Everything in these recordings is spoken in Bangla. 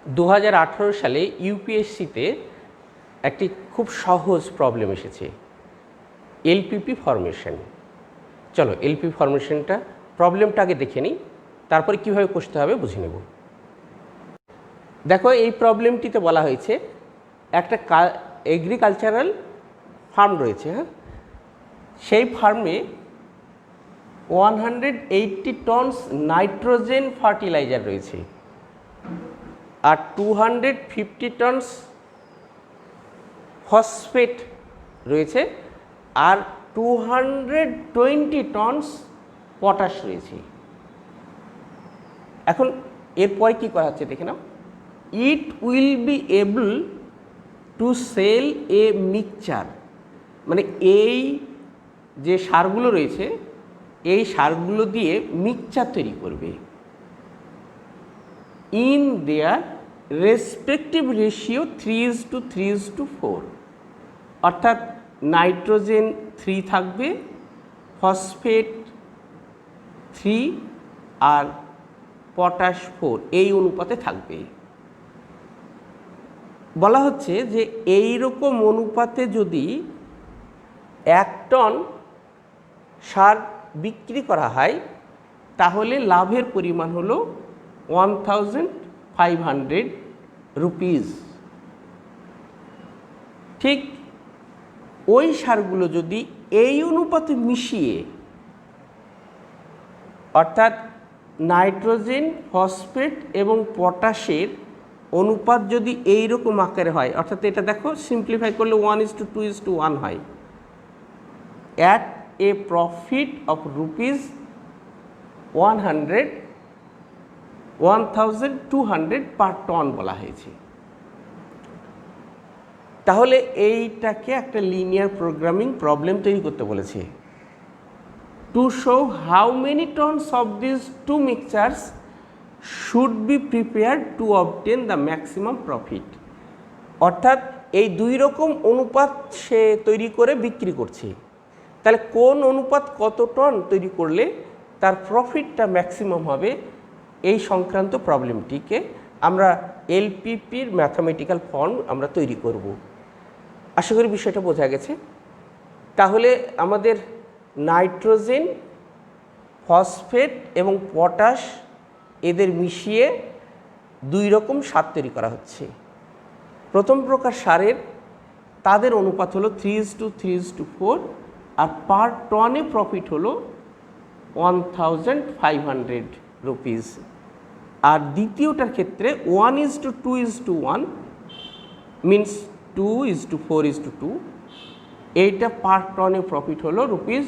2018 সালে ইউপিএসসিতে একটি খুব সহজ প্রবলেম এসেছে, এলপিপি ফরমেশন। চলো এলপিপি ফরমেশনটা প্রবলেমটা আগে দেখে নিই, তারপরে কীভাবে কষতে হবে বুঝে নেব। দেখো এই প্রবলেমটিতে বলা হয়েছে একটা এগ্রিকালচারাল ফার্ম রয়েছে, হ্যাঁ, সেই ফার্মে 180 টনস নাইট্রোজেন ফার্টিলাইজার রয়েছে আর 250 টনস ফসফেট রয়েছে আর 220 টনস পটাশ রয়েছে। এখন এরপরে কী করা হচ্ছে দেখে নাও, it will be able to sell a mixture, মানে এই যে সারগুলো রয়েছে এই সারগুলো দিয়ে মিক্সচার তৈরি করবে ইন দেয়ার রেসপেক্টিভ রেশিও 3:3:4, অর্থাৎ নাইট্রোজেন 3 থাকবে, ফসফেট 3 আর পটাশ 4 এই অনুপাতে থাকবে। বলা হচ্ছে যে এই রকম অনুপাতে যদি 1 টন সার বিক্রি করা হয় তাহলে লাভের পরিমাণ হলো 1500 রুপিস। ঠিক ওই সারগুলো যদি এই অনুপাতে মিশিয়ে, অর্থাৎ নাইট্রোজেন, ফসফেট এবং পটাশের অনুপাত যদি এই রকম আকারে হয়, অর্থাৎ এটা দেখো সিম্পলিফাই করলে 1:2:1 হয়, at a profit of rupees 1200 per ton বলা হয়েছে। তাহলে এইটাকে একটা লিনিয়ার প্রোগ্রামিং প্রবলেম তৈরি করতে বলেছে। To show how many tons of this two mixtures should be prepared to obtain the maximum profit, অর্থাৎ এই দুই রকম অনুপাত সে তৈরি করে বিক্রি করছে, তাহলে কোন অনুপাত কত টন তৈরি করলে তার প্রফিটটা ম্যাক্সিমাম হবে, এই সংক্রান্ত প্রবলেমটিকে আমরা এলপিপির ম্যাথামেটিক্যাল ফর্ম আমরা তৈরি করব। আশা করি বিষয়টা বোঝা গেছে। তাহলে আমাদের নাইট্রোজেন, ফসফেট এবং পটাশ এদের মিশিয়ে দুই রকম সার তৈরি করা হচ্ছে। প্রথম প্রকার সারের তাদের অনুপাত হলো 3:3:4 আর পার টনে প্রফিট হলো 1500 রুপিস। আর দ্বিতীয়টার ক্ষেত্রে 1:2:1 মিনস 2:4:2, এইটা পার টনে প্রফিট হলো রুপিস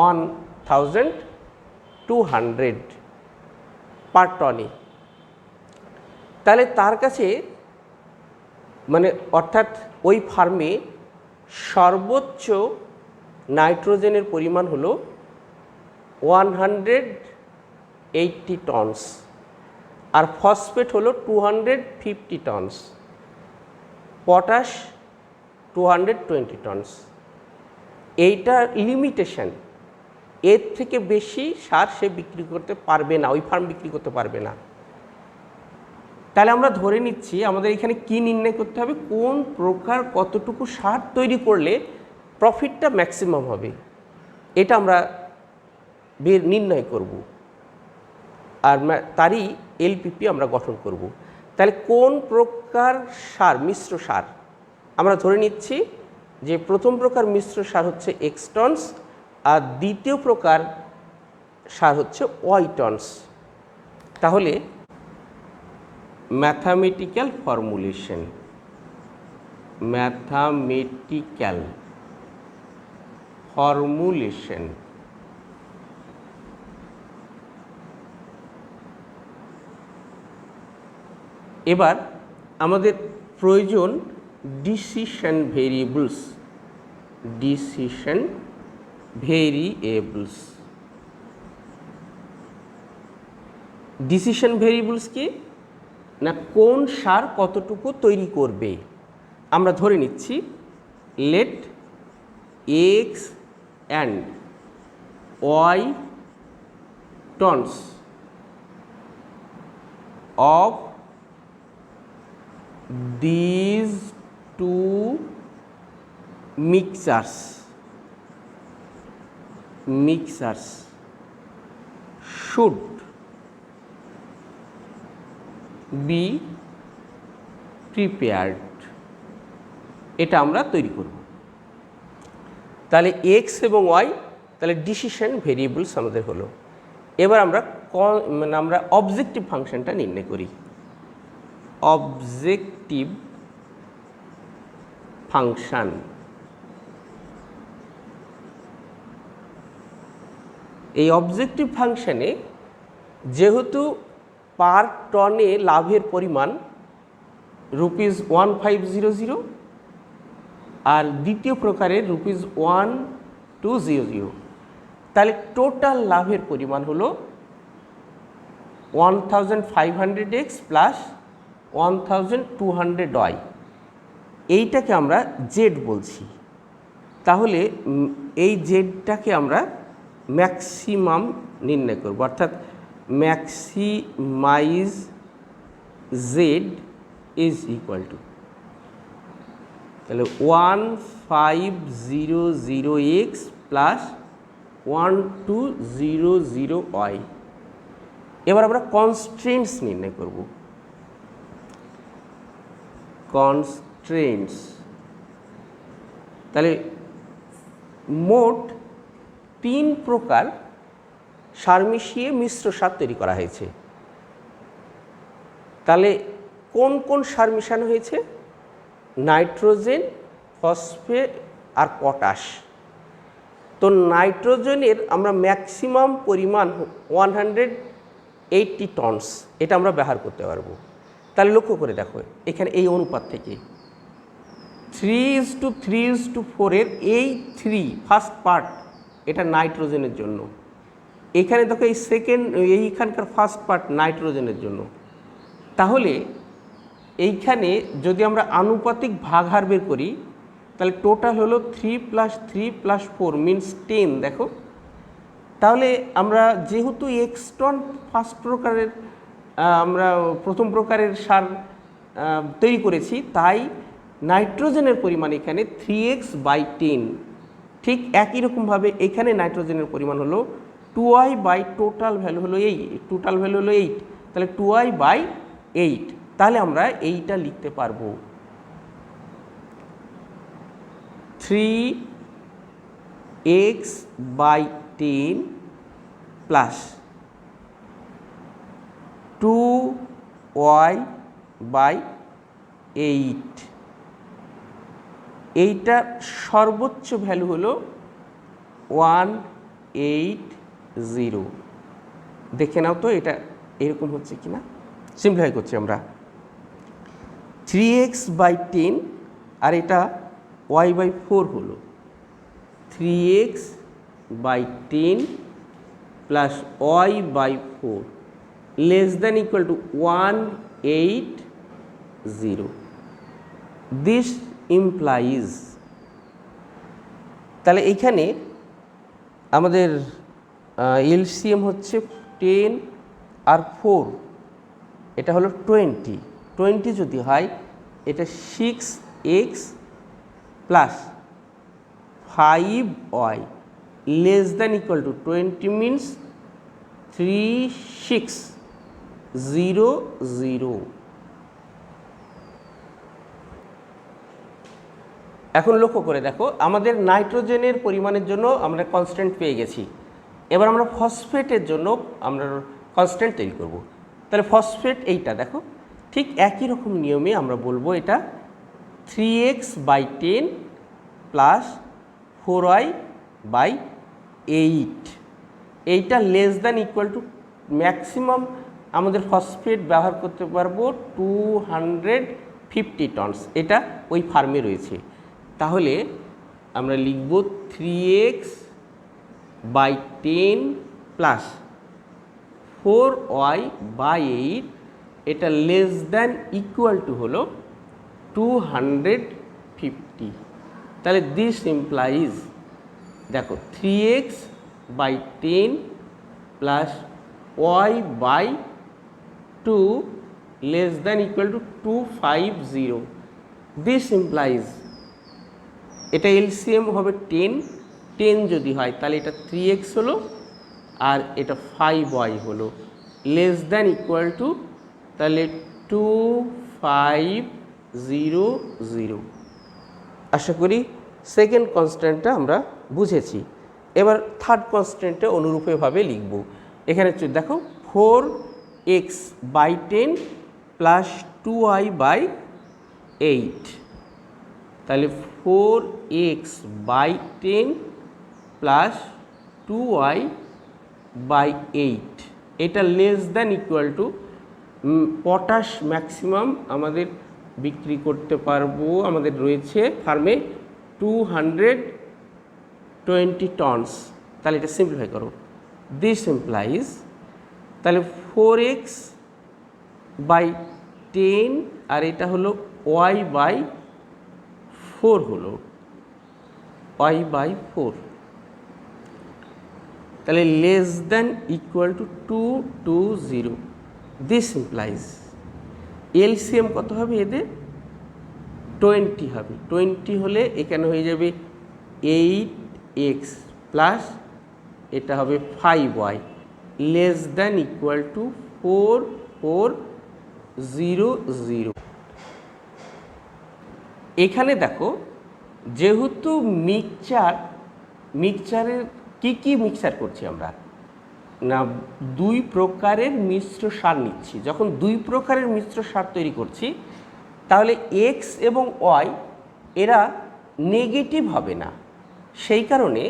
1200 পার টনে। তাহলে তার কাছে মানে অর্থাৎ ওই ফার্মে সর্বোচ্চ নাইট্রোজেনের পরিমাণ হলো 180 টনস আর ফসফেট হলো 250 টনস, পটাশ 220 টনস। এইটা লিমিটেশন, এর থেকে বেশি সার সে বিক্রি করতে পারবে না, ওই ফার্ম বিক্রি করতে পারবে না। তাহলে আমরা ধরে নিচ্ছি আমাদের এখানে কি নির্ণয় করতে হবে, কোন প্রকার কতটুকু সার তৈরি করলে প্রফিটটা ম্যাক্সিমাম হবে, এটা আমরা নির্ণয় করব আর তারই এলপিপি আমরা গঠন করব। তাহলে কোন প্রকার সার, মিশ্র সার, আমরা ধরে নিচ্ছি যে প্রথম প্রকার মিশ্র সার হচ্ছে X টনস আর দ্বিতীয় প্রকার সার হচ্ছে Y টনস। তাহলে ম্যাথামেটিক্যাল ফর্মুলেশন, এবার আমাদের প্রয়োজন ডিসিশন ভেরিয়েবলস। ডিসিশন ভেরিয়েবলস কি না, কোন সার কতটুকু তৈরি করবে। আমরা ধরে নিচ্ছি late X and Y tons of these two mixtures should be prepared, এটা আমরা তৈরি করব। তাহলে এক্স এবং ওয়াই তাহলে ডিসিশন ভেরিয়েবলস আমাদের হলো। এবার আমরা আমরা অবজেক্টিভ ফাংশনটা নির্ণয় করি। অবজেক্টিভ ফাংশন, এই অবজেক্টিভ ফাংশনে যেহেতু পার টনে লাভের পরিমাণ ₹1500 আর দ্বিতীয় প্রকারের ₹1200, তাহলে টোটাল লাভের পরিমাণ হলো 1500x প্লাস 1200y, এইটাকে আমরা জেড বলছি। তাহলে এই জেডটাকে আমরা ম্যাক্সিমাম নির্ণয় করব, অর্থাৎ maximize Z is equal to, তাহলে 1500x প্লাস 1200y। এবার আমরা কনস্ট্রেন্টস নির্ণয় করব। কনস্ট্রেন্টস, তাহলে মোট 3 প্রকার সার মিশিয়ে মিশ্র সার তৈরি করা হয়েছে। তাহলে কোন কোন সার মিশানো হয়েছে? নাইট্রোজেন, ফসফেট আর পটাশ। তো নাইট্রোজেনের আমরা ম্যাক্সিমাম পরিমাণ 180 টনস, এটা আমরা ব্যবহার করতে পারবো। তাহলে লক্ষ্য করে দেখো এখানে এই অনুপাত থেকে 3:3:4 এর এই 3 ফার্স্ট পার্ট এটা নাইট্রোজেনের জন্য, এখানে দেখো এই এইখানকার ফার্স্ট পার্ট নাইট্রোজেনের জন্য। তাহলে এইখানে যদি আমরা আনুপাতিক ভাগহার বের করি তাহলে টোটাল হলো 3 + 3 + 4 মিনস 10। দেখো তাহলে আমরা যেহেতু x টন ফার্স্ট প্রকারের আমরা প্রথম প্রকারের সার তৈরি করেছি, তাই নাইট্রোজেনের পরিমাণ এখানে 3x/10। ঠিক একই রকমভাবে এখানে নাইট্রোজেনের পরিমাণ হলো 2y/ টোটাল ভ্যালু হলো 8, তাহলে 2y/8। তাহলে আমরা এইটা লিখতে পারবো 3x/10 প্লাস 2y/8। এইটা সর্বোচ্চ ভ্যালু হলো 180। দেখে নাও তো এটা এরকম হচ্ছে কিনা। সিম্পলিফাই করছি আমরা 3x/10 আর এটা y/4 হলো 3x/10 plus y/4 less than equal two 180। This implies, তাহলে এইখানে আমাদের এলসিএম হচ্ছে 10 আর 4, এটা হলো 20 যদি হয় এটা 6x plus 5y less than equal two 20 means 3600। এখন লক্ষ্য করে দেখো আমাদের নাইট্রোজেনের পরিমাণের জন্য আমরা কনস্ট্যান্ট পেয়ে গেছি। এবার আমরা ফসফেটের জন্য আমরা কনস্ট্যান্ট তৈরি করব। তাহলে ফসফেট এইটা দেখো ঠিক একই রকম নিয়মে আমরা বলবো এটা 3x/10 প্লাস 4y/8। এইটা less than equal two maximum আমাদের ফসফেট ব্যবহার করতে পারবো 250 টনস, এটা ওই ফার্মে রয়েছে। তাহলে আমরা লিখব 3x/10 প্লাস 4y/8, এটা লেস দ্যান ইকুয়াল টু হলো 250। তাহলে দিস ইমপ্লাইজ, দেখো 3x/10 plus y/2 less than equal to 250. This implies এটা এলসিএম হবে 10 যদি হয় তাহলে এটা 3x হলো আর এটা 5y হলো, লেস দ্যান ইকুয়াল টু তাহলে 2500। আশা করি সেকেন্ড কনস্ট্যান্টটা আমরা বুঝেছি। এবার থার্ড কনস্ট্যান্টে অনুরূপভাবে লিখব। এখানে দেখো 4x/10 প্লাস 2y/8, তাহলে 4x/10 প্লাস 2y/8 এটা less than equal two potash maximum আমাদের বিক্রি করতে পারবো, আমাদের রয়েছে ফার্মে 220 টনস। তাহলে এটা সিম্পলিফাই করো, দিস ইমপ্লাইজ তাহলে 4x/10 আর এটা হলো y/4 হলো, y/4 তাহলে less than equal two 220। This implies LCM কত হবে এদের? 20 হবে। 20 হলে এখানে হয়ে যাবে 8x প্লাস এটা হবে 5y less than equal two 4400। এখানে দেখো যেহেতু মিক্সচারের কি মিক্সচার করছি আমরা না, দুই প্রকারের মিশ্র সার নিচ্ছি। যখন দুই প্রকারের মিশ্র সার তৈরি করছি তাহলে এক্স এবং ওয়াই এরা নেগেটিভ হবে না, সেই কারণে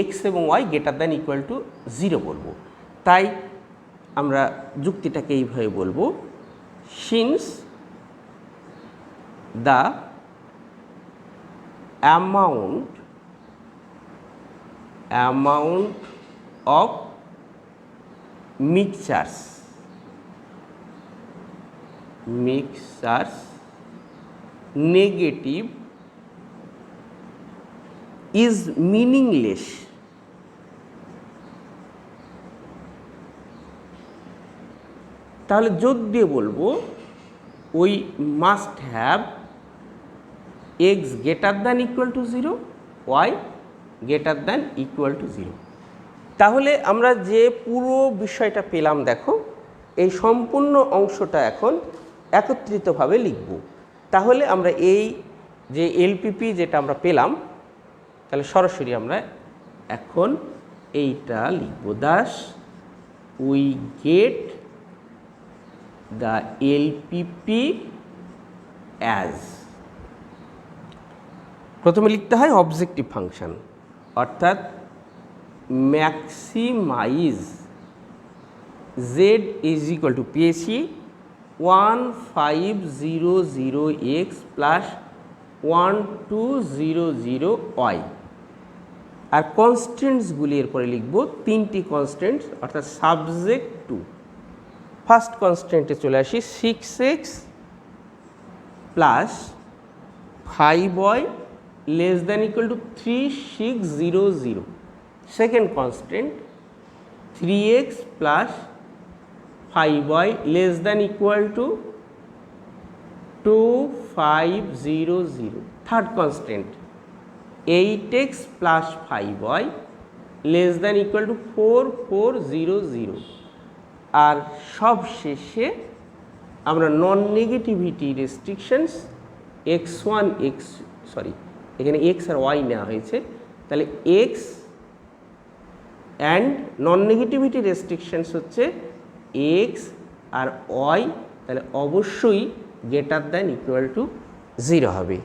এক্স এবং Y greater than equal to 0 বলবো। তাই আমরা যুক্তিটাকে এইভাবে বলবো, since the amount of mixtures negative is meaningless, তাহলে যোগ দিয়ে বলবো we must have x greater than equal to 0, y greater than equal to 0। তাহলে আমরা যে পুরো বিষয়টা পেলাম, দেখো এই সম্পূর্ণ অংশটা এখন একত্রিতভাবে লিখব। তাহলে আমরা এই যে এলপিপি যেটা আমরা পেলাম তাহলে সরাসরি আমরা এখন এইটা লিখব, Das we get the LPP as, প্রথমে লিখতে হয় অবজেক্টিভ ফাংশন, অর্থাৎ maximize z is equal to পেয়েছি 1500x plus 1200y, আর কনস্ট্যান্টসগুলি এরপরে লিখব তিনটি কনস্ট্যান্টস, অর্থাৎ সাবজেক্ট টু। ফার্স্ট কনস্ট্যান্টে চলে আসি 6x plus 5y less than equal two 3600। Second constant 3x plus 5y less than equal to 2500. Third constant 8x plus 5y less than equal to 4400। আর সব শেষে আমরা নন নেগেটিভিটি রেস্ট্রিকশনস x1 এখানে x আর y নেওয়া হয়েছে, তাহলে x and non negativity restrictions হচ্ছে এক্স আর ওয়াই, তাহলে অবশ্যই গ্রেটার দ্যান ইকুয়াল টু 0 হবে।